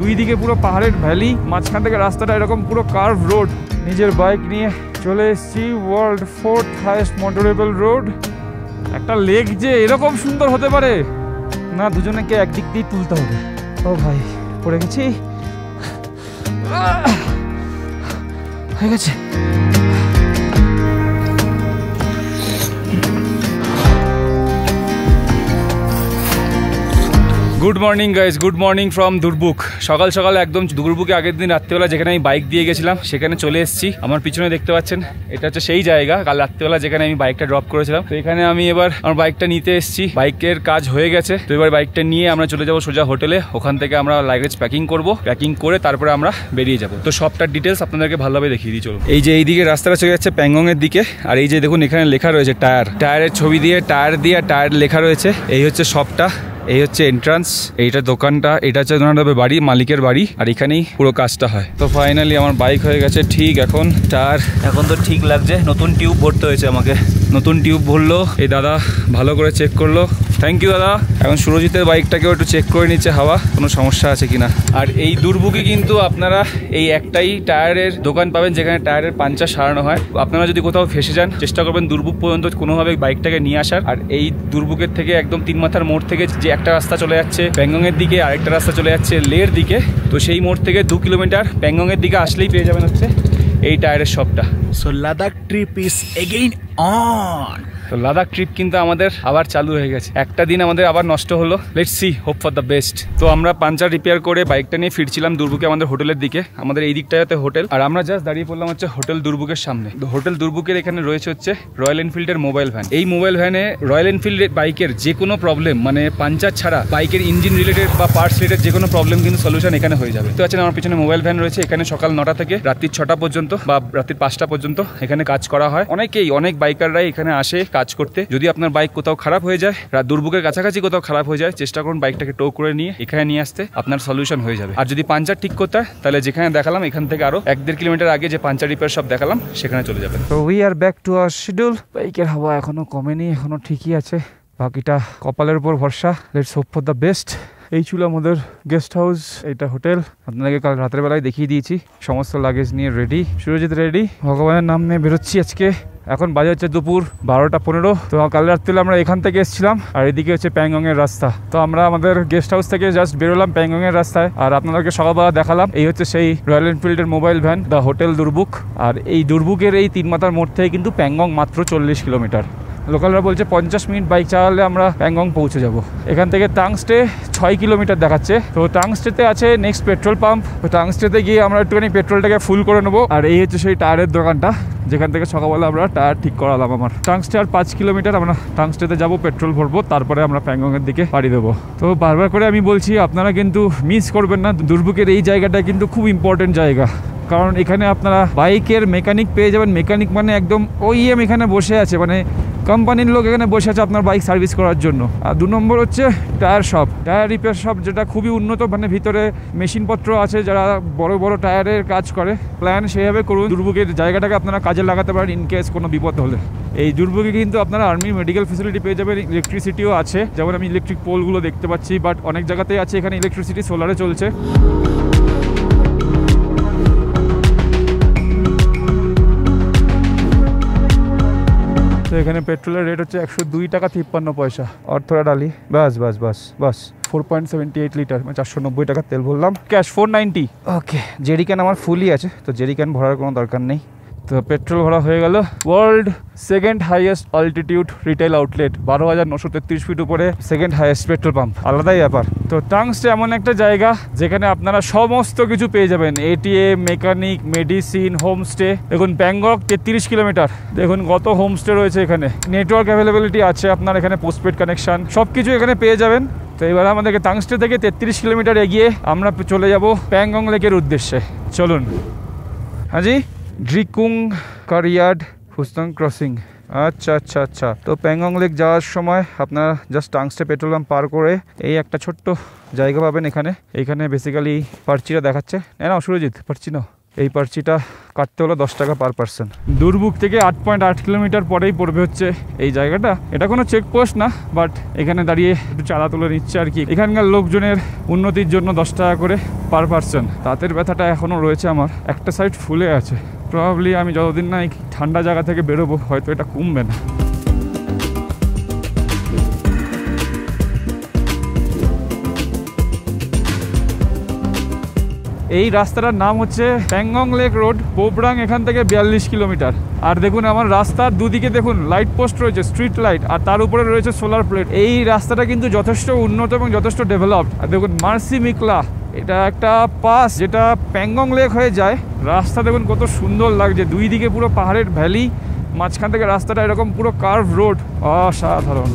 দুই দিকে পুরো পাহাড়ের ভ্যালি, মাঝখান থেকে রাস্তাটা এরকম পুরো কার্ভ রোড। নিজের বাইক নিয়ে চলে এসেছি world 4th highest motorable road. একটা লেক যে এরকম সুন্দর হতে পারে না, দুজনেকে একদিক দিয়ে তুলতে হবে। ও ভাই, পড়ে গেছি, হয়ে গেছে। Good morning guys, good morning from Durbuk. সকাল সকাল একদম দুর্বুকে আগের দিন রাত্রিবেলা যেখানে আমি বাইক দিয়ে গেছিলাম সেখানে চলে এসেছি। আমার পিছনে দেখতে পাচ্ছেন, এটা হচ্ছে সেই জায়গা কাল রাত্রিবেলা যেখানে আমি বাইকটা ড্রপ করেছিলাম। তো এখানে আমি এবার আমার বাইকটা নিতে এসেছি, বাইকের কাজ হয়ে গেছে। তো এবার বাইকটা নিয়ে আমরা চলে যাবো সোজা হোটেলে। ওখান থেকে আমরা লাগেজ প্যাকিং করব, প্যাকিং করে তারপরে আমরা বেরিয়ে যাব। তো সবটার ডিটেলস আপনাদেরকে ভালোভাবে দেখিয়ে দিই চলুন। এই যে এইদিকে রাস্তাটা চলে যাচ্ছে প্যাংগং এর দিকে, আর এই যে দেখুন এখানে লেখা রয়েছে টায়ার, টায়ারের ছবি দিয়ে টায়ার লেখা রয়েছে। এই হচ্ছে সবটা, এই হচ্ছে এন্ট্রান্স, এইটা দোকানটা, এটা হচ্ছে ওনার বাড়ি, মালিকের বাড়ি, আর এখানেই পুরো কাজটা হয়। তো ফাইনালি আমার বাইক হয়ে গেছে ঠিক। এখন টায়ার এখন তো ঠিক লাগছে, নতুন টিউব ভরতে হয়েছে আমাকে, নতুন টিউব ভরলো এই দাদা, ভালো করে চেক করলো, থ্যাংক ইউ দাদা। এখন সুরজিতের বাইকটাকেও একটু চেক করে নিচ্ছে হাওয়া কোনো সমস্যা আছে কিনা। আর এই দুর্বুকে কিন্তু আপনারা এই একটাই টায়ারের দোকান পাবেন যেখানে টায়ারের পাঞ্চার সারানো হয়। আপনারা যদি কোথাও ফেসে যান চেষ্টা করবেন দুর্বুক পর্যন্ত কোনোভাবে বাইকটাকে নিয়ে আসার। আর এই দুর্বুকের থেকে একদম 3 মাথার মোড় থেকে যে একটা রাস্তা চলে যাচ্ছে প্যাংগং এর দিকে, আরেকটা রাস্তা চলে যাচ্ছে লের দিকে, তো সেই মোড় থেকে 2 কিলোমিটার প্যাংগং এর দিকে আসলেই পেয়ে যাবেন হচ্ছে এই টায়ারের শপটা। So Ladakh trip is again on. তো লাদাখ ট্রিপ কিন্তু আমাদের আবার চালু হয়ে গেছে। একটা দিন আমাদের আবার নষ্ট হলো, let's see, hope for the best. তো আমরা পাঞ্চার রিপেয়ার করে বাইকটা নিয়ে ফিরছিলাম দুর্বুকে আমাদের হোটেলের দিকে। আমাদের এই দিকটাতে হোটেল, আর আমরা জাস্ট দাঁড়িয়ে পড়লাম হচ্ছে হোটেল দুর্বুকের সামনে। তো হোটেল দুর্বুকের এখানে রয়েছে হচ্ছে রয়্যাল এনফিল্ডের মোবাইল ভ্যান। এই মোবাইল ভ্যানে রয়্যাল এনফিল্ড বাইকের যে কোনো প্রবলেম, মানে পাঞ্চার ছাড়া বাইকের ইঞ্জিন রিলেটেড বা পার্টস রিলেটেড যে কোনো প্রবলেম কিন্তু সলিউশন এখানে হয়ে যাবে। তো আছেন আমার পিছনে মোবাইল ভ্যান রয়েছে, এখানে সকাল 9টা থেকে রাত্রি 6টা পর্যন্ত বা রাত্রি 5টা পর্যন্ত এখানে কাজ করা হয়। অনেক বাইকাররাই এখানে আসে কাজ করতে। যদি আপনার বাইক কোথাও খারাপ হয়ে যায়, দুর্বুকের কাছাকাছি কোথাও খারাপ হয়ে যায়, চেষ্টা করুন বাইকটাকে টো করে নিয়ে এখানে নিয়ে আসতে, আপনার সলিউশন হয়ে যাবে। আর যদি পাঞ্চার ঠিক করতে হয় তাহলে যেখানে দেখালাম এখান থেকে আরো 1-1.5 কিলোমিটার আগে যে পাঞ্চার রিপেয়ার শপ দেখালাম সেখানে চলে যাবেন। তো we are back to our schedule. বাইকের হাওয়া এখনো কমেনি, এখনো ঠিকই আছে, বাকিটা কপালের উপর ভরসা। Let's hope for the best. এই ছিল আমাদের গেস্ট হাউস, এইটা হোটেল। আপনাদেরকে কাল রাতের বেলায় দেখিয়ে দিয়েছি, সমস্ত লাগেজ নিয়ে রেডি, সুরজিৎ রেডি, ভগবানের নাম নিয়ে বেরোচ্ছি আজকে। এখন বাজে হচ্ছে দুপুর 12টা 15। তো কাল রাত্রে আমরা এখান থেকে এসেছিলাম, আর এদিকে হচ্ছে প্যাংগং এর রাস্তা। তো আমরা আমাদের গেস্ট হাউস থেকে জাস্ট বেরোলাম প্যাংগং এর রাস্তায়, আর আপনাদেরকে সকালবেলা দেখালাম এই হচ্ছে সেই রয়্যাল এনফিল্ডের mobile van, the hotel Durbuk. আর এই দুর্বুকের এই 3 মাথার মোড় থেকে কিন্তু প্যাংগং মাত্র 40 কিলোমিটার। লোকালরা বলছে 50 মিনিট বাইক চালালে আমরা প্যাংগং পৌঁছে যাব। এখান থেকে টাংস্টে 6 কিলোমিটার দেখাচ্ছে। তো টাংস্টেতে আছে নেক্সট পেট্রোল পাম্প, তো টাংস্টেতে গিয়ে আমরা একটুখানি পেট্রোলটাকে ফুল করে নেবো। আর এই হচ্ছে সেই টায়ারের দোকানটা যেখান থেকে সকালবেলা আমরা টায়ার ঠিক করালাম। আমার টাংস্টে আর 5 কিলোমিটার, আমরা টাংস্টেতে যাবো, পেট্রোল ভরবো, তারপরে আমরা প্যাংগং এর দিকে পাড়ি দেবো। তো বারবার করে আমি বলছি আপনারা কিন্তু মিস করবেন না, দুর্বুকের এই জায়গাটা কিন্তু খুব ইম্পর্টেন্ট জায়গা। কারণ এখানে আপনারা বাইকের মেকানিক পেয়ে যাবেন। মেকানিক মানে একদম ওইএম এখানে বসে আছে, মানে কোম্পানির লোক এখানে বসে আছে আপনার বাইক সার্ভিস করার জন্য। আর 2 নম্বর হচ্ছে tyre shop, tyre repair shop, যেটা খুবই উন্নত, মানে ভিতরে মেশিনপত্র আছে, যারা বড় বড় টায়ারের কাজ করে। প্ল্যান সেভাবে করুন, দুর্বুকের জায়গাটাকে আপনারা কাজে লাগাতে পারেন ইন কেস কোনো বিপদ হলে। এই দুর্বুকে কিন্তু আপনারা আর্মি মেডিকেল ফেসিলিটি পেয়ে যাবেন, ইলেকট্রিসিটিও আছে, যেমন আমি ইলেকট্রিক পোলগুলো দেখতে পাচ্ছি, বাট অনেক জায়গাতেই আছে এখানে ইলেকট্রিসিটি সোলারে চলছে। তো এখানে পেট্রোলের রেট হচ্ছে 102 টাকা 53 পয়সা। অর্থরা ডালি বাস 4.78 লিটার, 490 টাকা তেল ভরলাম, ক্যাশ 490। ওকে, জেরিক্যান আমার ফুলই আছে, তো জেরিক্যান ভরার কোনো দরকার নেই। তো পেট্রোল ভরা হয়ে গেল। World 2nd highest altitude retail outlet, 12,933 feet উপরে 2nd হাইয়েস্ট পেট্রোল পাম্প, আলাদাই ব্যাপার। তো টাংস্টে এমন একটা জায়গা যেখানে আপনারা সমস্ত কিছু পেয়ে যাবেন, এটিএম, মেকানিক, মেডিসিন, হোমস্টে। দেখুন প্যাংগং 33 কিলোমিটার, দেখুন কত হোমস্টে রয়েছে এখানে, নেটওয়ার্ক অ্যাভেলেবিলিটি আছে আপনার এখানে, পোস্টপেড কানেকশন, সব কিছু এখানে পেয়ে যাবেন। তো এবার আমাদেরকে টাংস্টে থেকে 33 কিলোমিটার এগিয়ে আমরা চলে যাব প্যাংগং লেকের উদ্দেশ্যে। চলুন। হাজি ড্রিকুং কারিয়াড ফুস্তাং ক্রসিং। আচ্ছা। তো প্যাংগং লেক যাওয়ার সময় আপনারা জাস্ট টাংস্টে পেট্রোল পাম্প পার করে এই একটা ছোট্ট জায়গা পাবেন। এখানে বেসিক্যালি পার্চিটা দেখাচ্ছে, না সুরজিৎ পার্চি নাও, এই পার্চিটা কাটতে হলো 10 টাকা পার পার্সন। দুর্বুক থেকে 8.8 কিলোমিটার পরেই পড়বে হচ্ছে এই জায়গাটা। এটা কোনো চেকপোস্ট না, বাট এখানে দাঁড়িয়ে একটু চাঁদা তুলে নিচ্ছে আর কি। এখানকার লোকজনের উন্নতির জন্য 10 টাকা করে পার পার্সন। দাঁতের ব্যথাটা এখনও রয়েছে আমার, একটা সাইড ফুলে আছে। প্রবাবলি আমি যতদিন না এই ঠান্ডা জায়গা থেকে বেরোবো হয়তো এটা কমবে না। এই রাস্তাটার নাম হচ্ছে প্যাংগং লেক রোড, পোবরাং এখান থেকে 42 কিলোমিটার। আর দেখুন আমার রাস্তার দুদিকে দেখুন লাইট পোস্ট রয়েছে, স্ট্রিট লাইট, আর তার উপরে রয়েছে সোলার প্লেট। এই রাস্তাটা কিন্তু যথেষ্ট উন্নত এবং যথেষ্ট ডেভেলপড। আর দেখুন মার্সি মিকলা, এটা একটা পাস যেটা প্যাংগং লেক হয়ে যায়। রাস্তা দেখুন কত সুন্দর লাগছে, দুই দিকে পুরো পাহাড়ের ভ্যালি, মাঝখান থেকে রাস্তাটা এরকম পুরো কার্ভ রোড, অসাধারণ।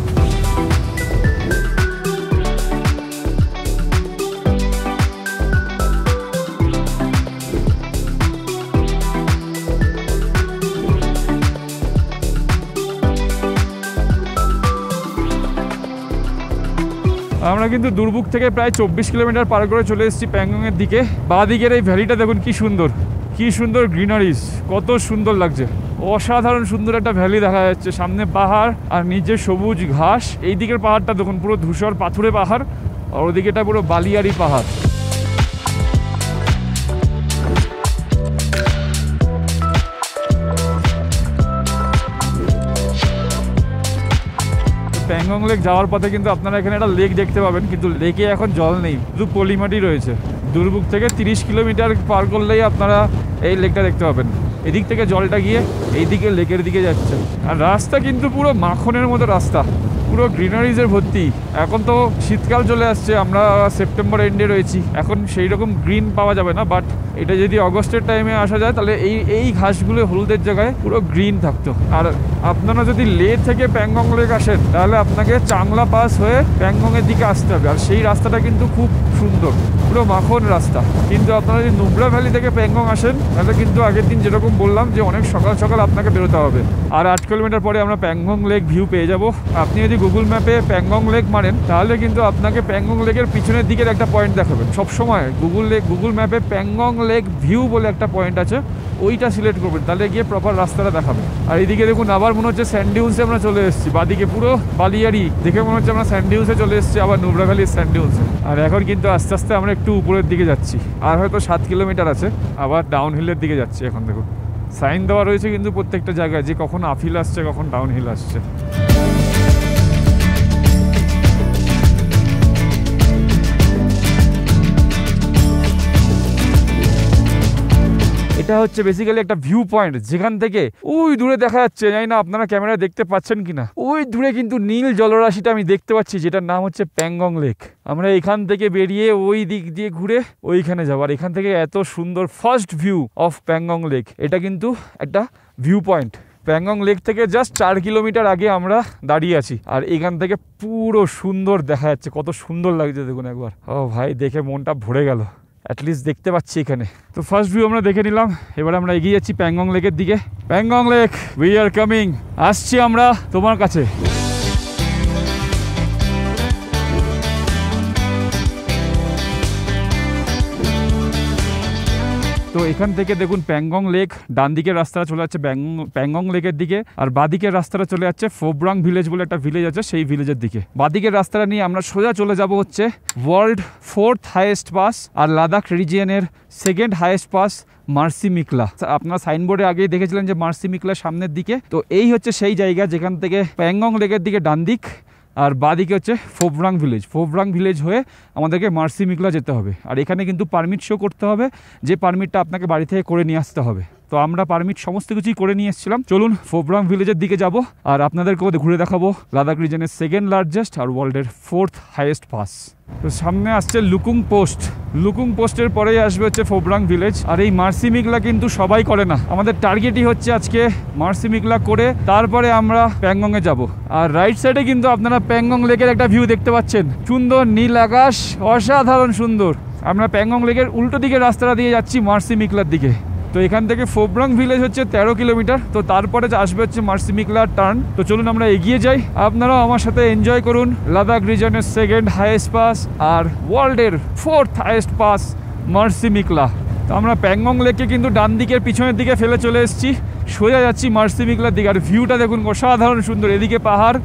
আমরা কিন্তু দুর্বুক থেকে প্রায় 24 কিলোমিটার পার করে চলে এসেছি প্যাংগংয়ের দিকে। বাঁ দিকের এই ভ্যালিটা দেখুন কি সুন্দর, কি সুন্দর গ্রিনারিজ, কত সুন্দর লাগছে। অসাধারণ সুন্দর একটা ভ্যালি দেখা যাচ্ছে, সামনে পাহাড় আর নিচে সবুজ ঘাস। এই দিকের পাহাড়টা দেখুন পুরো ধূসর পাথুরে পাহাড়, আর ওদিকেটা পুরো বালিয়ারি পাহাড়। প্যাংগং লেক যাওয়ার পথে কিন্তু আপনারা এখানে একটা লেক দেখতে পাবেন, কিন্তু লেকে এখন জল নেই, শুধু পলিমাটি রয়েছে। দুর্বুক থেকে 30 কিলোমিটার পার করলেই আপনারা এই লেকটা দেখতে পাবেন। এদিক থেকে জলটা গিয়ে এইদিকে লেকের দিকে যাচ্ছে। আর রাস্তা কিন্তু পুরো মাখনের মতো রাস্তা, পুরো গ্রিনারিজের ভর্তি। এখন তো শীতকাল চলে আসছে, আমরা সেপ্টেম্বর এন্ডে রয়েছি, এখন সেই রকম গ্রিন পাওয়া যাবে না, বাট এটা যদি অগস্টের টাইমে আসা যায় তাহলে এই ঘাসগুলো হলুদের জায়গায় পুরো গ্রিন থাকতো। আর আপনারা যদি লে থেকে প্যাংগং লেক আসেন তাহলে আপনাকে চাংলা পাস হয়ে প্যাংগংয়ের দিকে আসতে হবে, আর সেই রাস্তাটা কিন্তু খুব সুন্দর, পুরো মাখন রাস্তা। কিন্তু আপনারা যদি নুব্রা ভ্যালি থেকে প্যাংগং আসেন তাহলে কিন্তু আগের দিন যেরকম বললাম যে অনেক সকাল সকাল আপনাকে বেরোতে হবে। আর 8 কিলোমিটার পরে আমরা প্যাংগং লেক ভিউ পেয়ে যাব। আপনি যদি গুগল ম্যাপে প্যাংগং লেক মানেন তাহলে কিন্তু আপনাকে প্যাংগং লেকের পিছনের দিকের একটা পয়েন্ট দেখাবেন সবসময়। গুগল ম্যাপে প্যাংগং লেক ভিউ বলে একটা পয়েন্ট আছে, ওইটা সিলেক্ট করবেন, তাহলে গিয়ে প্রপার রাস্তাটা দেখাবে। আর এইদিকে দেখুন আবার মনে হচ্ছে স্যান্ডিউলসে আমরা চলে এসেছি, বাদিকে পুরো বালিয়ারি, দেখে মনে হচ্ছে আমরা স্যান্ডিউলসে চলে এসেছি, আবার নুব্রা ভ্যালির স্যান্ডিউলসে। আর এখন কিন্তু আস্তে আস্তে আমরা একটু উপরের দিকে যাচ্ছি, আর হয়তো 7 কিলোমিটার আছে, আবার ডাউন হিলের দিকে যাচ্ছি। এখন দেখুন সাইন দেওয়া রয়েছে কিন্তু প্রত্যেকটা জায়গায় যে কখন আপহিল আসছে কখন ডাউন হিল আসছে। এটা হচ্ছে বেসিক্যালি একটা ভিউ পয়েন্ট, যেখান থেকে ওই দূরে দেখা যাচ্ছে, জানি না আপনারা ক্যামেরায় দেখতে পাচ্ছেন কিনা, ওই দূরে কিন্তু নীল জলরাশিটা আমি দেখতে পাচ্ছি, যেটার নাম হচ্ছে প্যাংগং লেক। আমরা এখান থেকে বেরিয়ে ওই দিক দিয়ে ঘুরে ওইখানে যাবো। আর এখান থেকে এত সুন্দর first view of Pangong lake, এটা কিন্তু একটা ভিউ পয়েন্ট। প্যাংগং লেক থেকে জাস্ট 4 কিলোমিটার আগে আমরা দাঁড়িয়ে আছি, আর এখান থেকে পুরো সুন্দর দেখা যাচ্ছে, কত সুন্দর লাগছে দেখুন একবার। ও ভাই, দেখে মনটা ভরে গেল, অ্যাটলিস্ট দেখতে পাচ্ছি এখানে। তো ফার্স্ট ভিউ আমরা দেখে নিলাম, এবার আমরা এগিয়ে যাচ্ছি প্যাংগং লেকের দিকে। Pangong lake, we are coming, আসছি আমরা তোমার কাছে। তো এখান থেকে দেখুন প্যাংগং লেক, ডান দিকের রাস্তাটা চলে যাচ্ছে প্যাংগং লেকের দিকে, আর বাদিকের রাস্তাটা চলে যাচ্ছে ফোবরাং ভিলেজ বলে একটা ভিলেজ আছে, সেই ভিলেজের দিকে। বাদিকের রাস্তাটা নিয়ে আমরা সোজা চলে যাব হচ্ছে ওয়ার্ল্ড 4th হাইয়েস্ট পাস আর লাদাখ রিজিয়নের 2nd highest pass Marsimik La. আপনারা সাইনবোর্ডে আগেই দেখেছিলেন যে মার্সি মিকলা সামনের দিকে, তো এই হচ্ছে সেই জায়গা যেখান থেকে প্যাংগং লেকের দিকে ডান দিক, আর বাদিকে হচ্ছে ফোবরাং ভিলেজ। ফোবরাং ভিলেজ হয়ে আমাদেরকে মার্সি মিকলা যেতে হবে। আর এখানে কিন্তু পারমিট শো করতে হবে, যে পারমিটটা আপনাকে বাড়ি থেকে করে নিয়ে আসতে হবে। তো আমরা পারমিট সমস্ত কিছুই করে নিয়ে এসেছিলাম। চলুন ফোবরাং ভিলেজের দিকে যাব, আর আপনাদেরকেও ঘুরে দেখাবো লাদাখ রিজনের 2nd লার্জেস্ট আর ওয়ার্ল্ডের 4th হাইয়েস্ট পাস। তো সামনে আসছে লুকুং পোস্ট, লুকুং পোস্টের পরেই আসবে হচ্ছে ফোবরাং ভিলেজ। আর এই মার্সি মিকলা কিন্তু সবাই করে না, আমাদের টার্গেটই হচ্ছে আজকে মার্সি মিকলা করে তারপরে আমরা প্যাংগংয়ে যাব। আর রাইট সাইডে কিন্তু আপনারা প্যাংগং লেকের একটা ভিউ দেখতে পাচ্ছেন, সুন্দর নীল আকাশ, অসাধারণ সুন্দর। আমরা প্যাংগং লেকের উল্টো দিকে রাস্তাটা দিয়ে যাচ্ছি মার্সি মিকলার দিকে। তো এখান থেকে ফোবরাং ভিলেজ হচ্ছে 13 কিলোমিটার, তো তারপরে আসবে হচ্ছে মার্সি মিকলার টার্ন। তো চলুন আমরা এগিয়ে যাই, আপনারাও আমার সাথে এনজয় করুন লাদাখ রিজনের 2nd হাইয়েস্ট পাস আর ওয়ার্ল্ডের 4th হাইয়েস্ট পাস মার্সি মিকলা। তো আমরা প্যাংগং লেককে কিন্তু ডান দিকের পিছনের দিকে ফেলে চলে এসেছি, সোজা যাচ্ছি মার্সিমিকলার দিকে। আর ভিউটা দেখুন অসাধারণ সুন্দর, এদিকে পাহাড়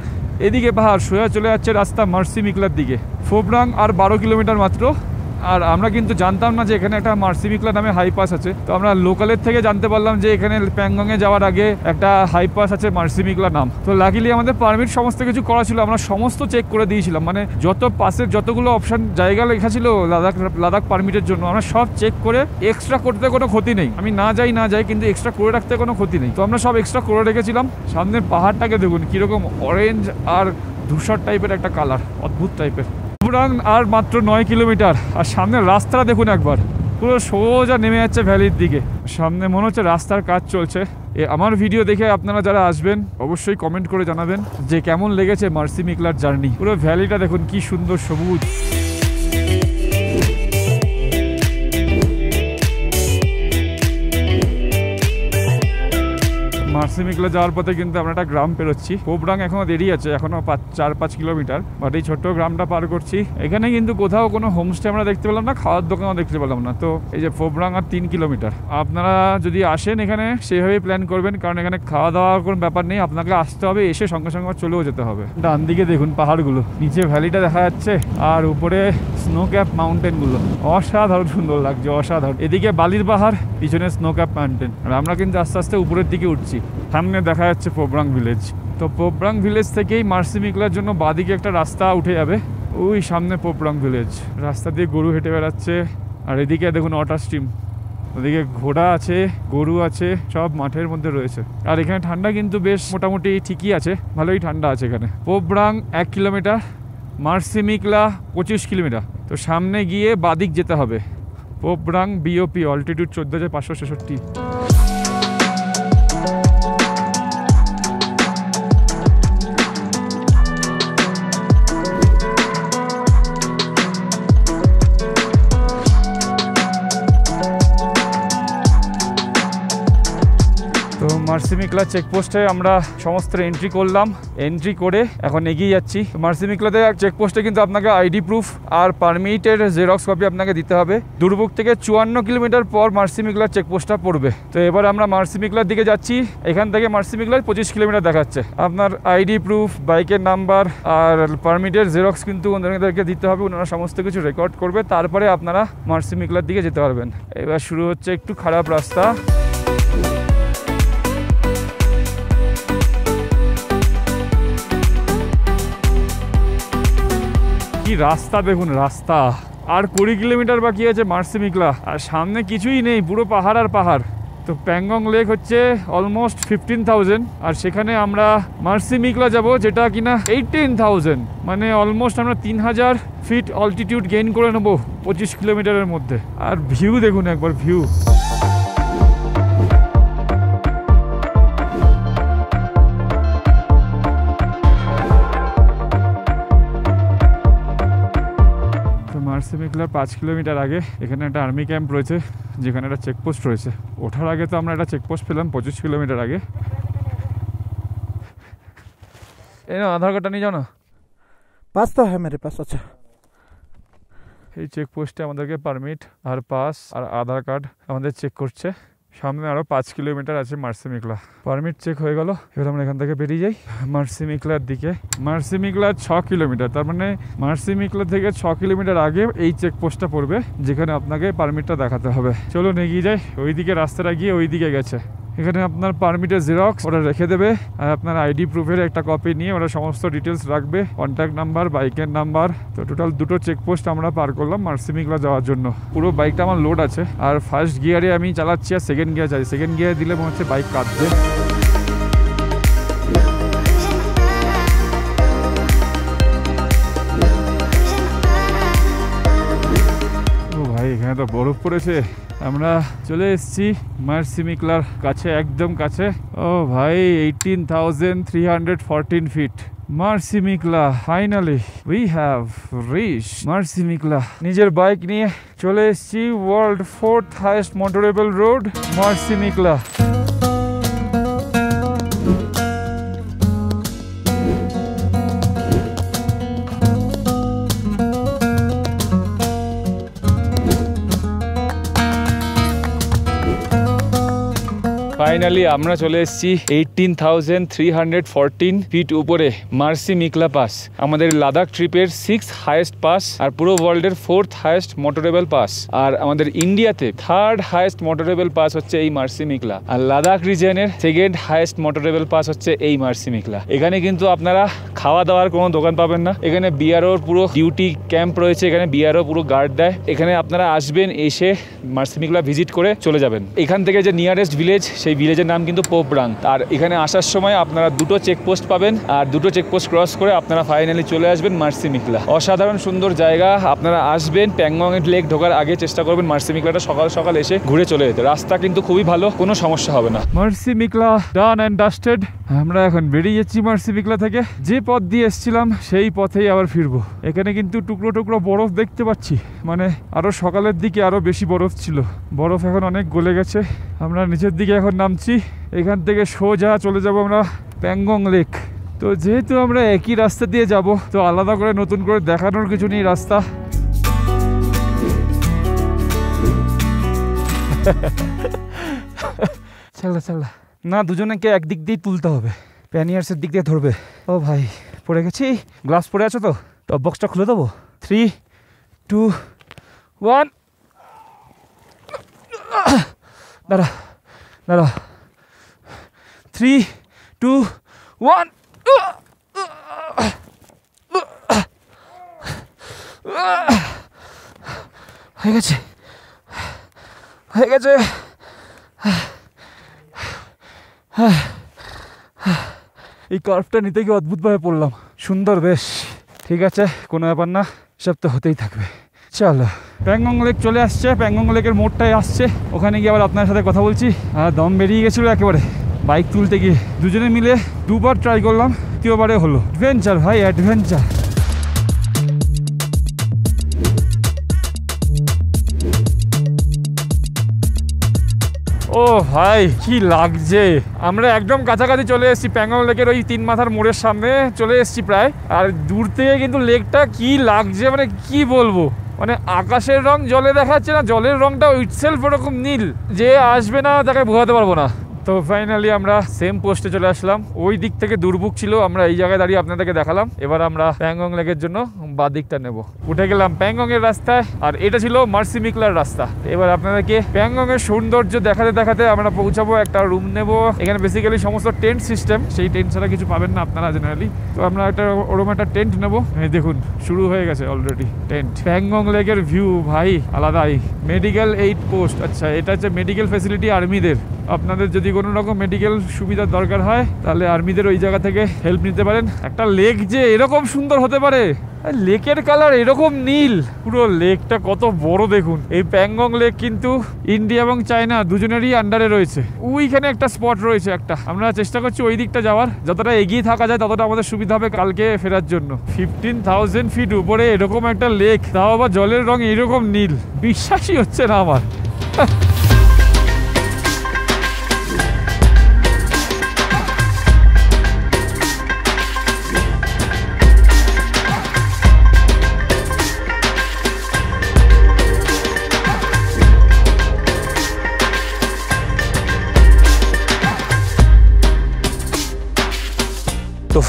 এদিকে পাহাড়, সোজা চলে যাচ্ছে রাস্তা মার্সিমিকলার দিকে। ফোবরাং আর 12 কিলোমিটার মাত্র। আর আমরা কিন্তু জানতাম না যে এখানে একটা মার্সিমিকলা নামে হাইপাস আছে, তো আমরা লোকালের থেকে জানতে পারলাম যে এখানে প্যাংগংয়ে যাওয়ার আগে একটা হাইপাস আছে মার্সিমিকলা নাম। তো লাকিলি আমাদের পারমিট সমস্ত কিছু করা ছিল, আমরা সমস্ত চেক করে দিয়েছিলাম, মানে যত পাসের যতগুলো অপশন জায়গা লেখা ছিল লাদাখ পারমিটের জন্য আমরা সব চেক করে এক্সট্রা করতে কোনো ক্ষতি নেই। আমি না যাই কিন্তু এক্সট্রা করে রাখতে কোনো ক্ষতি নেই, তো আমরা সব এক্সট্রা করে রেখেছিলাম। সামনের পাহাড়টাকে দেখুন কীরকম অরেঞ্জ আর ধূসর টাইপের একটা কালার, অদ্ভুত টাইপের। ফোবরাং আর মাত্র 9 কিলোমিটার। আর সামনের রাস্তাটা দেখুন একবার, পুরো সোজা নেমে যাচ্ছে ভ্যালির দিকে। সামনে মনে হচ্ছে রাস্তার কাজ চলছে। আমার ভিডিও দেখে আপনারা যারা আসবেন অবশ্যই কমেন্ট করে জানাবেন যে কেমন লেগেছে মার্সিমিকলার জার্নি। পুরো ভ্যালিটা দেখুন কি সুন্দর সবুজ। মার্সিমিকলা যাওয়ার পথে কিন্তু আমরা একটা গ্রাম পেরোচ্ছি। ফোবরাং এখনো দেরি আছে, এখনো 4-5 কিলোমিটার, বাট এই ছোট্ট গ্রামটা পার করছি। এখানে কিন্তু কোথাও কোনো হোমস্টে আমরা দেখতে পেলাম না, খাওয়ার দোকানও দেখতে পেলাম না। তো এই যে ফোবরাং আর 3 কিলোমিটার। আপনারা যদি আসেন এখানে সেভাবেই প্ল্যান করবেন, কারণ এখানে খাওয়া দাওয়ার কোনো ব্যাপার নেই, আপনাকে আসতে হবে, এসে সঙ্গে সঙ্গে চলেও যেতে হবে। ডান দিকে দেখুন পাহাড়গুলো, নিচে ভ্যালিটা দেখা যাচ্ছে, আর উপরে স্নো ক্যাপ মাউন্টেনগুলো অসাধারণ সুন্দর লাগছে, অসাধারণ। এদিকে বালির পাহাড়, পিছনে স্নো ক্যাপ মাউন্টেন। আর আমরা কিন্তু আস্তে আস্তে উপরের দিকে উঠছি। সামনে দেখা যাচ্ছে ফোবরাং ভিলেজ। তো ফোবরাং ভিলেজ থেকেই মার্সিমিকলার জন্য বাদিকে একটা রাস্তা উঠে যাবে, ওই সামনে ফোবরাং ভিলেজ। রাস্তা দিয়ে গরু হেঁটে বেড়াচ্ছে। আর এদিকে দেখুন ওয়াটার স্ট্রিম, ওদিকে ঘোড়া আছে, গরু আছে, সব মাঠের মধ্যে রয়েছে। আর এখানে ঠান্ডা কিন্তু বেশ মোটামুটি ঠিকই আছে, ভালোই ঠান্ডা আছে এখানে। ফোবরাং 1 কিলোমিটার, মার্সিমিকলা 25 কিলোমিটার। তো সামনে গিয়ে বাদিক যেতে হবে। ফোবরাং বিওপি, অল্টিটিউড 14,566। মার্সিমিকলা চেকপোস্টে আমরা সমস্ত এন্ট্রি করলাম, এন্ট্রি করে এখন এগিয়ে যাচ্ছি। মার্সিমিকলাতে চেকপোস্টে কিন্তু আপনাকে আইডি প্রুফ আর পারমিটের জেরক্স কপি আপনাকে দিতে হবে। দুর্বুক থেকে 54 কিলোমিটার পর মার্সিমিকলার চেকপোস্টটা পড়বে। তো এবার আমরা মার্সিমিকলার দিকে যাচ্ছি। এখান থেকে মার্সিমিকলার 25 কিলোমিটার দেখাচ্ছে। আপনার আইডি প্রুফ, বাইকের নাম্বার আর পারমিটের জেরক্স কিন্তু ওনাদেরকে দিতে হবে, ওনারা সমস্ত কিছু রেকর্ড করবে, তারপরে আপনারা মার্সিমিকলার দিকে যেতে পারবেন। এবার শুরু হচ্ছে একটু খারাপ রাস্তা। কি রাস্তা দেখুন, রাস্তা। আর 20 কিলোমিটার বাকি আছে মার্সিমিকলা, আর সামনে কিছুই নেই, পুরো পাহাড় আর পাহাড়। তো প্যাংগং লেক হচ্ছে অলমোস্ট 15,000, আর সেখানে আমরা মার্সিমিকলা যাব যেটা কিনা 18,000, মানে অলমোস্ট আমরা 3,000 ফিট অল্টিটিউড গেইন করে নেবো 25 কিলোমিটারের মধ্যে। আর ভিউ দেখুন একবার, ভিউ। মার্সিমিকলার 5 কিলোমিটার আগে এখানে একটা আর্মি ক্যাম্প রয়েছে, যেখানে একটা চেকপোস্ট রয়েছে। ওঠার আগে তো আমরা একটা চেকপোস্ট পেলাম 25 কিলোমিটার আগে। এই না, আধার কার্ডটা নিয়ে যাও না। पास तो है मेरे पास। अच्छा, এই চেকপোস্টে আমাদেরকে পারমিট আর পাস আর আধার কার্ড আমাদের চেক করছে। সামনে আরো 5 কিলোমিটার আছে মার্সিমিকলা। পারমিট চেক হয়ে গেল, এবার আমরা এখান থেকে বেরিয়ে যাই মার্সিমিকলার দিকে। মার্সিমিকলা 6 কিলোমিটার, তার মানে মার্সিমিকলা থেকে 6 কিলোমিটার আগে এই চেকপোস্টটা পড়বে, যেখানে আপনাকে পারমিটটা দেখাতে হবে। চলুন এগিয়ে যাই। ওইদিকে রাস্তাটা গিয়ে ওইদিকে গেছে। এখানে আপনার পারমিটের জেরক্স ওরা রেখে দেবে, আর আপনার আইডি প্রুফের একটা কপি নিয়ে ওরা সমস্ত ডিটেলস রাখবে, কন্ট্যাক্ট নাম্বার, বাইকের নাম্বার। তো টোটাল 2টো চেকপোস্ট আমরা পার করলাম মার্সিমিকলা যাওয়ার জন্য। পুরো বাইকটা আমার লোড আছে, আর ফার্স্ট গিয়ারে আমি চালাচ্ছি, আর সেকেন্ড গিয়ার চাই। সেকেন্ড গিয়ারে দিলে মনে হচ্ছে বাইক কাঁদবে। এখানে তো বরফ পড়েছে। আমরা চলে এসেছি মার্সিমিকলার কাছে, একদম কাছে। ও ভাই, 18,314 feet Marsimik La. Finally we have reached Marsimik La. নিজের বাইক নিয়ে চলে এসেছি world 4th highest motorable road Marsimik La. Finally আমরা চলে এসেছি 18,314 ফিট উপরে মার্সি মিকলা পাস, আমাদের লাদাখ ট্রিপের 6th হাইয়েস্ট পাস আর পুরো ওয়ার্ল্ডের 4th হাইয়েস্ট মোটরেবল পাস। আর আমাদের ইন্ডিয়াতে 3rd হাইয়েস্ট মোটরেবল পাস হচ্ছে এই মার্সি মিকলা, আর লাদাখ রিজিয়নের 2nd হাইয়েস্ট মোটরেবল পাস হচ্ছে এই মার্সি মিকলা। এখানে কিন্তু আপনারা খাওয়া দাওয়ার কোনো দোকান পাবেন না, এখানে বিআরওর পুরো ডিউটি ক্যাম্প রয়েছে, এখানে বিআরও পুরো গার্ড দেয়। এখানে আপনারা আসবেন, এসে মার্সি মিকলা ভিজিট করে চলে যাবেন। এখান থেকে যে নিয়ারেস্ট ভিলেজ, সেই ভিলেজের নাম কিন্তু পোপরাং। আর এখানে আসার সময় আপনারা 2টো চেকপোস্ট পাবেন, আর 2টো চেকপোস্ট ক্রস করে আপনারা ফাইনালি চলে আসবেন মার্সি মিকলা। অসাধারণ সুন্দর জায়গা, আপনারা আসবেন। প্যাংগং লেক ঢোকার আগে চেষ্টা করবেন মার্সি মিকলাটা সকাল সকাল এসে ঘুরে চলে যেতে। রাস্তা কিন্তু খুবই ভালো, কোনো সমস্যা হবে না। Marsimik La done and dusted. আমরা এখন বেরিয়ে যাচ্ছি মার্সি মিকলা থেকে। যে পথ দিয়ে এসেছিলাম সেই পথেই আবার ফিরবো। এখানে কিন্তু টুকরো টুকরো বরফ দেখতে পাচ্ছি, মানে আরো সকালের দিকে আরো বেশি বরফ ছিল, বরফ এখন অনেক গলে গেছে। আমরা নিচের দিকে এখন নামছি, এখান থেকে সোজা চলে যাব আমরা প্যাংগং লেক। তো যেহেতু আমরা একই রাস্তা দিয়ে যাব, তো আলাদা করে নতুন করে দেখানোর কিছু নেই রাস্তা। চালা চালা না, দুজনকে একদিক দিয়ে তুলতে হবে, প্যানিয়ার্সের দিক দিয়ে ধরবে। ও ভাই পড়ে গেছি। গ্লাভস পরে আছো তো? টপ বক্সটা খুলে দেবো। 3, 2, 1। দাঁড়া দাঁড়া, 3, 2, 1। হয়ে গেছে হয়ে গেছে। এই কার্ভটা নিতে গিয়ে অদ্ভুতভাবে পড়লাম। সুন্দর, বেশ ঠিক আছে, কোনো ব্যাপার না, সব তো হতেই থাকবে। চলো, প্যাংগং লেক চলে আসছে, প্যাংগং লেকের মোড়টায় আসছে। ওখানে গিয়ে আবার আপনার সাথে কথা বলছি। আর দম বেরিয়ে গেছিলো একেবারে বাইক তুলতে গিয়ে। দুজনে মিলে 2বার ট্রাই করলাম, 3য়বারে হলো। অ্যাডভেঞ্চার ভাই, অ্যাডভেঞ্চার। ও ভাই কি লাগছে। আমরা একদম কাছাকাছি চলে এসেছি, প্যাংগং লেকের ওই 3 মাথার মোড়ের সামনে চলে এসেছি প্রায়। আর দূর থেকে কিন্তু লেকটা কি লাগছে, মানে কি বলবো, মানে আকাশের রং জলে দেখাচ্ছে না, জলের রংটা ইটসেলফ ওরকম নীল, যে আসবে না তাকে বোঝাতে পারবো না। তো ফাইনালি আমরা সেম পোস্টে চলে আসলাম। ওই দিক থেকে দুর্ভোগ ছিল, আমরা এই জায়গায় দাঁড়িয়ে আপনাদেরকে দেখালাম। এবার আমরা প্যাংগং লেকের জন্য বাঁ দিকটা নেব। উঠে গেলাম প্যাংগং এর রাস্তায়, আর এটা ছিল মার্সি মিকলার রাস্তা। এবার আপনাদেরকে প্যাংগং এর সৌন্দর্য দেখাতে দেখাতে আমরা পৌঁছাবো, একটা রুম নেব। এখানে বেসিক্যালি সমস্ত টেন্ট সিস্টেম, সেই টেন্ট ছাড়া কিছু পাবেন না আপনারা জেনারেলি। তো আমরা একটা ওরকম একটা টেন্ট নেব। দেখুন শুরু হয়ে গেছে অলরেডি টেন্ট। প্যাংগং লেকের ভিউ ভাই আলাদাই। মেডিকেল এইড পোস্ট, আচ্ছা এটা হচ্ছে মেডিকেল ফ্যাসিলিটি আর্মিদের। আপনাদের যদি কোনো রকম মেডিকেল সুবিধার দরকার হয় তাহলে আর্মিদের ওই জায়গা থেকে হেল্প নিতে পারেন। একটা লেক যে এরকম সুন্দর হতে পারে, লেকের কালার এরকম নীল, পুরো লেকটা কত বড় দেখুন। এই প্যাংগং লেক কিন্তু ইন্ডিয়া এবং চায়না দুজনেরই আন্ডারে রয়েছে। ওইখানে একটা স্পট রয়েছে একটা, আমরা চেষ্টা করছি ওই দিকটা যাওয়ার। যতটা এগিয়ে থাকা যায় ততটা আমাদের সুবিধা হবে কালকে ফেরার জন্য। 15,000 ফিট উপরে এরকম একটা লেক, তাও আবার জলের রং এরকম নীল, বিশ্বাসই হচ্ছে না আমার। তো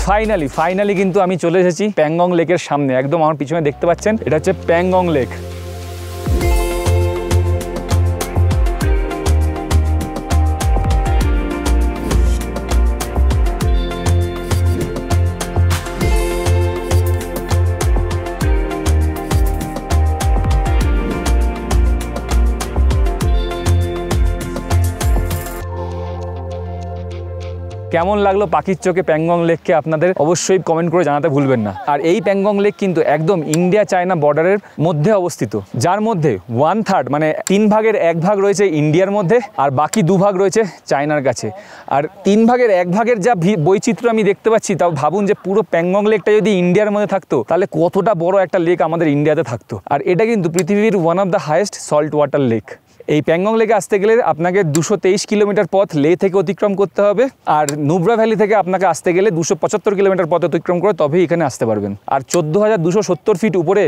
ফাইনালি কিন্তু আমি চলে এসেছি প্যাংগং লেকের সামনে। একদম আমার পিছনে দেখতে পাচ্ছেন, এটা হচ্ছে প্যাংগং লেক। কেমন লাগলো পাখির চোখে প্যাংগং লেককে আপনাদের অবশ্যই কমেন্ট করে জানাতে ভুলবেন না। আর এই প্যাংগং লেক কিন্তু একদম ইন্ডিয়া চায়না বর্ডারের মধ্যে অবস্থিত, যার মধ্যে 1/3 মানে 3 ভাগের 1 ভাগ রয়েছে ইন্ডিয়ার মধ্যে, আর বাকি 2 ভাগ রয়েছে চায়নার কাছে। আর 3 ভাগের 1 ভাগের যা বৈচিত্র্য আমি দেখতে পাচ্ছি, তাও ভাবুন যে পুরো প্যাংগং লেকটা যদি ইন্ডিয়ার মধ্যে থাকতো তাহলে কতটা বড় একটা লেক আমাদের ইন্ডিয়াতে থাকতো। আর এটা কিন্তু পৃথিবীর one of the highest salt water lake. এই প্যাংগং লেকে আসতে গেলে আপনাকে 223 কিলোমিটার পথ লে থেকে অতিক্রম করতে হবে, আর নুব্রা ভ্যালি থেকে আপনাকে আসতে গেলে 275 কিলোমিটার পথ অতিক্রম করে তবেই এখানে আসতে পারবেন। আর 14,270 ফিট উপরে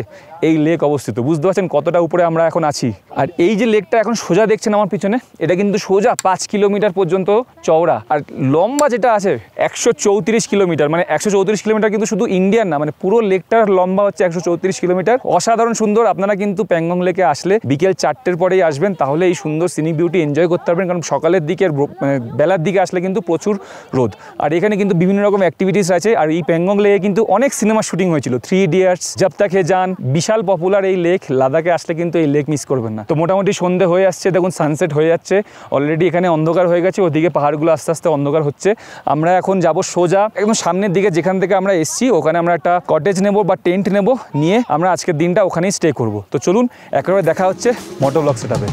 এই লেক অবস্থিত। বুঝতে পারছেন কতটা উপরে আমরা এখন আছি। আর এই যে লেকটা এখন সোজা দেখছেন আমার পিছনে, এটা কিন্তু সোজা 5 কিলোমিটার পর্যন্ত চওড়া, আর লম্বা যেটা আছে 134 কিলোমিটার। মানে 134 কিলোমিটার কিন্তু শুধু ইন্ডিয়ান না, মানে পুরো লেকটার লম্বা হচ্ছে 134 কিলোমিটার। অসাধারণ সুন্দর। আপনারা কিন্তু প্যাংগং লেকে আসলে বিকেল 4টের পরেই আসবেন, তাহলে এই সুন্দর সিনিক বিউটি এনজয় করতে পারবেন। কারণ সকালের দিকে মানে বেলার দিকে আসলে কিন্তু প্রচুর রোদ। আর এখানে কিন্তু বিভিন্ন রকম অ্যাক্টিভিটিস আছে। আর এই প্যাংগং লেকে কিন্তু অনেক সিনেমা শুটিং হয়েছিল, 3 ইডিয়টস, জব তাক হে জান। বিশাল পপুলার এই লেক। লাদাখে আসলে কিন্তু এই লেক মিস করবেন না। তো মোটামুটি সন্ধে হয়ে আসছে, দেখুন সানসেট হয়ে যাচ্ছে অলরেডি। এখানে অন্ধকার হয়ে গেছে, ওদিকে পাহাড়গুলো আস্তে আস্তে অন্ধকার হচ্ছে। আমরা এখন যাব সোজা একদম সামনের দিকে, যেখান থেকে আমরা এসেছি ওখানে আমরা একটা কটেজ নেব বা টেন্ট নেব, নিয়ে আমরা আজকের দিনটা ওখানেই স্টে করব। তো চলুন একেবারে দেখা হচ্ছে মোটো ব্লগ সেটআপে।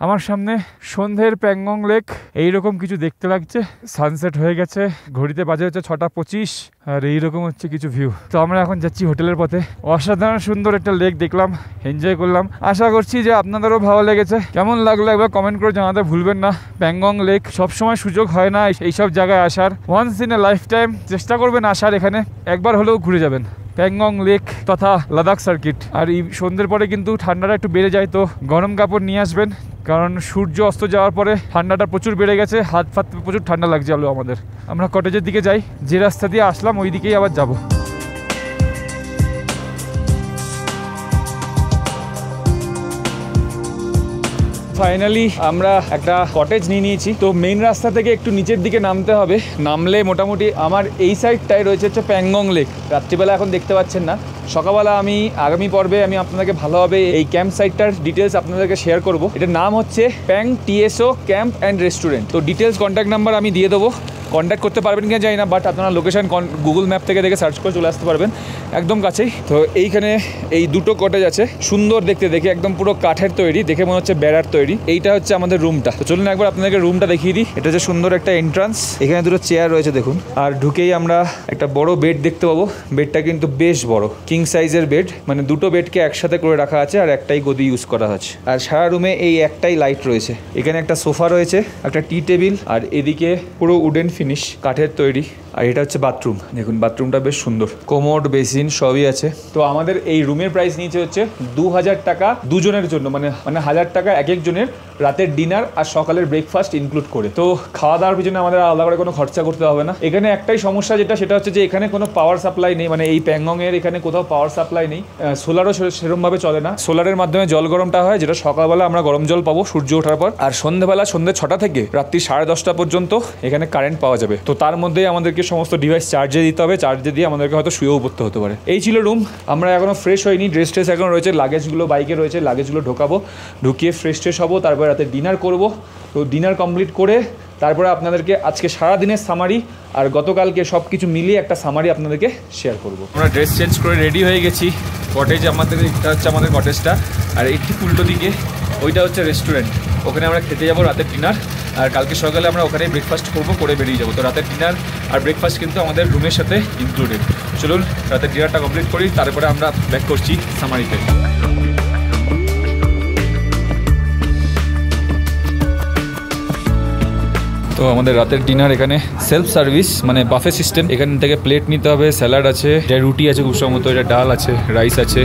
আমার সামনে সন্ধ্যের প্যাংগং লেক এইরকম কিছু দেখতে লাগছে। সানসেট হয়ে গেছে, ঘড়িতে বাজে হচ্ছে 6:25, আর এইরকম হচ্ছে কিছু ভিউ। তো আমরা এখন যাচ্ছি হোটেলের পথে। অসাধারণ সুন্দর একটা লেক দেখলাম, এনজয় করলাম। আশা করছি যে আপনাদেরও ভালো লেগেছে। কেমন লাগলো একবার কমেন্ট করে জানাতে ভুলবেন না। প্যাংগং লেক সবসময় সুযোগ হয় না এইসব জায়গায় আসার, once in a lifetime চেষ্টা করবেন আসার, এখানে একবার হলেও ঘুরে যাবেন প্যাংগং লেক তথা লাদাখ সার্কিট। আর এই সন্ধ্যের পরে কিন্তু ঠান্ডাটা একটু বেড়ে যায়, তো গরম কাপড় নিয়ে আসবেন, কারণ সূর্য অস্ত যাওয়ার পরে ঠান্ডাটা প্রচুর বেড়ে গেছে। হাত ফাত প্রচুর ঠান্ডা লাগছে আমাদের। আমরা কটেজের দিকে যাই, যে রাস্তা দিয়ে আসলাম ওই দিকেই আবার যাবো। ফাইনালি আমরা একটা কটেজ নিয়ে নিয়েছি। তো মেইন রাস্তা থেকে একটু নিচের দিকে নামতে হবে। নামলে মোটামুটি আমার এই সাইডটায় রয়েছে হচ্ছে প্যাংগং লেক। রাত্রিবেলা এখন দেখতে পাচ্ছেন না, সকালবেলা আমি আগামী পর্বে আমি আপনাদেরকে ভালোভাবে এই ক্যাম্প সাইটটার ডিটেলস আপনাদেরকে শেয়ার করব। এটার নাম হচ্ছে প্যাং টিএসও ক্যাম্প অ্যান্ড রেস্টুরেন্ট। তো ডিটেলস কন্ট্যাক্ট নাম্বার আমি দিয়ে দেবো, কন্ট্যাক্ট করতে পারবেন কিনা জানি না, বাট আপনারা লোকেশন গুগল ম্যাপ থেকে দেখে সার্চ করে চলে আসতে পারবেন, একদম কাছেই। তো এইখানে এই দুটো কটেজ আছে, সুন্দর দেখতে, দেখে একদম পুরো কাঠের তৈরি, দেখে মনে হচ্ছে বেড়ার তৈরি। এইটা হচ্ছে আমাদের রুমটা। তো চলুন একবার আপনাদেরকে রুমটা দেখিয়ে দিই। এটা হচ্ছে সুন্দর একটা এন্ট্রান্স, এখানে দুটো চেয়ার রয়েছে দেখুন। আর ঢুকেই আমরা একটা বড় বেড দেখতে পাবো। বেডটা কিন্তু বেশ বড়, কিং সাইজের বেড, মানে দুটো বেডকে একসাথে করে রাখা আছে আর একটাই গদি ইউজ করা আছে। আর সারা রুমে এই একটাই লাইট রয়েছে। এখানে একটা সোফা রয়েছে, একটা টি টেবিল, আর এদিকে পুরো উডেন ফিনিশ, কাঠের তৈরি। আর এটা হচ্ছে বাথরুম, দেখুন বাথরুমটা বেশ সুন্দর, কোমোড, বেসিন সবই আছে। তো আমাদের এই রুমের প্রাইস নিচে হচ্ছে 2000 টাকা দুজনের জন্য, মানে 1000 টাকা এক একজনের, রাতের ডিনার আর সকালের ব্রেকফাস্ট ইনক্লুড করে। তো খাওয়া দাওয়ার পিছনে আমাদের আলাদা করে কোনো খরচা করতে হবে না। এখানে একটাই সমস্যা যেটা, সেটা হচ্ছে যে এখানে কোনো পাওয়ার সাপ্লাই নেই, মানে এই প্যাংগং এর এখানে কোথাও পাওয়ার সাপ্লাই নেই। সোলারও সেরকমভাবে চলে না। সোলারের মাধ্যমে জল গরমটা হয়, যেটা সকালবেলা আমরা গরম জল পাবো সূর্য ওঠার পর, আর সন্ধ্যেবেলা সন্ধ্যে 6টা থেকে রাত্রি 10:30 পর্যন্ত এখানে কারেন্ট পাওয়া যাবে। তো তার মধ্যেই আমাদেরকে সমস্ত ডিভাইস চার্জে দিতে হবে, চার্জে দিয়ে আমাদেরকে হয়তো শুয়েও পড়তে হতে পারে। এই ছিল রুম। আমরা এখনো ফ্রেশ হয়নি, ড্রেস ট্রেস এখন রয়েছে, লাগেজগুলো বাইকে রয়েছে, লাগেজগুলো ঢোকাবো, ঢুকিয়ে ফ্রেশ ট্রেশ হবো, তারপরে রাতে ডিনার করবো। তো ডিনার কমপ্লিট করে তারপরে আপনাদেরকে আজকে সারাদিনের সামারি আর গতকালকে সব কিছু মিলিয়ে একটা সামারি আপনাদেরকে শেয়ার করবো। আমরা ড্রেস চেঞ্জ করে রেডি হয়ে গেছি। কটেজ আমাদের, এটা হচ্ছে আমাদের কটেজটা, আর এই ঠিক উল্টো দিকে ওইটা হচ্ছে রেস্টুরেন্ট। ওখানে আমরা খেতে যাবো রাতের ডিনার, আর কালকে সকালে আমরা ওখানে ব্রেকফাস্ট করবো, করে বেরিয়ে যাবো। তো রাতের ডিনার আর ব্রেকফাস্ট কিন্তু আমাদের রুমের সাথে ইনক্লুডেড। চলুন রাতের ডিনারটা কমপ্লিট করি, তারপরে আমরা ব্যাক করছি সামারিতে। তো আমাদের রাতের ডিনার এখানে সেলফ সার্ভিস, মানে বাফে সিস্টেম। এখান থেকে প্লেট নিতে হবে, স্যালাড আছে, রুটি আছে খুব সম্ভবত, এটা ডাল আছে, রাইস আছে।